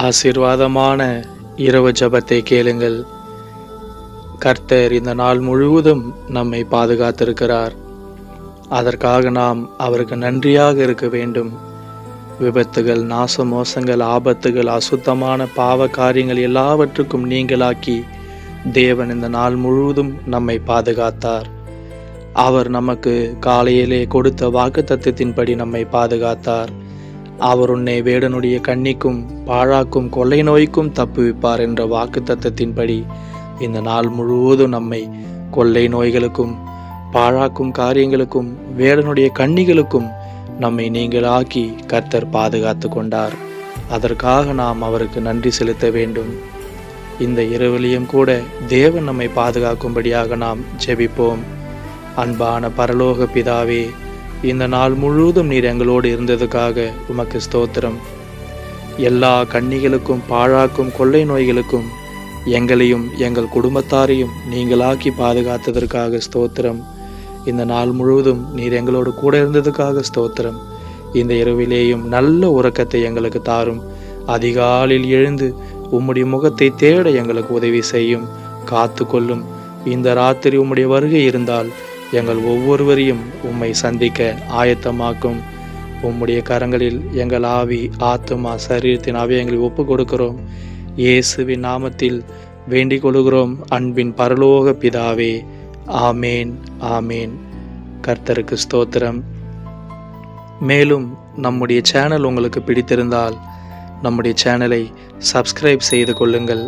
ஆசீர்வாதமான இரவு ஜெபத்தை கேளுங்கள். கர்த்தர் இந்த நாள் முழுவதும் நம்மை பாதுகாத்திருக்கிறார். அதற்காக நாம் அவருக்கு நன்றியாக இருக்க வேண்டும். விபத்துகள், நாச மோசங்கள், ஆபத்துகள், அசுத்தமான பாவ காரியங்கள் எல்லாவற்றுக்கும் நீங்களாக்கி தேவன் இந்த நாள் முழுவதும் நம்மை பாதுகாத்தார். அவர் நமக்கு காலையிலே கொடுத்த வாக்குத்தத்தத்தின்படி நம்மை பாதுகாத்தார். அவர் உன்னை வேடனுடைய கண்ணிக்கும் பாழாக்கும் கொள்ளை நோய்க்கும் தப்புவிப்பார் என்ற வாக்குத்தத்தத்தின்படி இந்த நாள் முழுவதும் நம்மை கொள்ளை நோய்களுக்கும் பாழாக்கும் காரியங்களுக்கும் வேடனுடைய கண்ணிகளுக்கும் நம்மை நீங்களாக்கி கர்த்தர் பாதுகாத்து கொண்டார். அதற்காக நாம் அவருக்கு நன்றி செலுத்த வேண்டும். இந்த இரவிலையும் கூட தேவன் நம்மை பாதுகாக்கும்படியாக நாம் ஜெபிப்போம். அன்பான பரலோக பிதாவே, இந்த நாள் முழுவதும் நீர் எங்களோடு இருந்ததுக்காக உமக்கு ஸ்தோத்திரம். எல்லா கண்ணிகளுக்கும் பாழாக்கும் கொள்ளை நோய்களுக்கும் எங்களையும் எங்கள் குடும்பத்தாரையும் நீங்களாக்கி பாதுகாத்ததற்காக ஸ்தோத்திரம். இந்த நாள் முழுவதும் நீர் எங்களோடு கூட இருந்ததுக்காக ஸ்தோத்திரம். இந்த இரவிலேயும் நல்ல உறக்கத்தை எங்களுக்கு தாரும். அதிகாலையில் எழுந்து உம்முடைய முகத்தை தேட எங்களுக்கு உதவி செய்யும், காத்து கொள்ளும். இந்த ராத்திரி உம்முடைய வருகை இருந்தால் எங்கள் ஒவ்வொருவரையும் உம்மை சந்திக்க ஆயத்தமாக்கும். உம்முடைய கரங்களில் எங்கள் ஆவி, ஆத்துமா, சரீரத்தின் அவயங்களை ஒப்பு கொடுக்கிறோம். இயேசுவின் நாமத்தில் வேண்டிக் கொள்கிறோம் அன்பின் பரலோக பிதாவே. ஆமேன், ஆமேன். கர்த்தருக்கு ஸ்தோத்திரம். மேலும் நம்முடைய சேனல் உங்களுக்கு பிடித்திருந்தால் நம்முடைய சேனலை சப்ஸ்கிரைப் செய்து கொள்ளுங்கள்.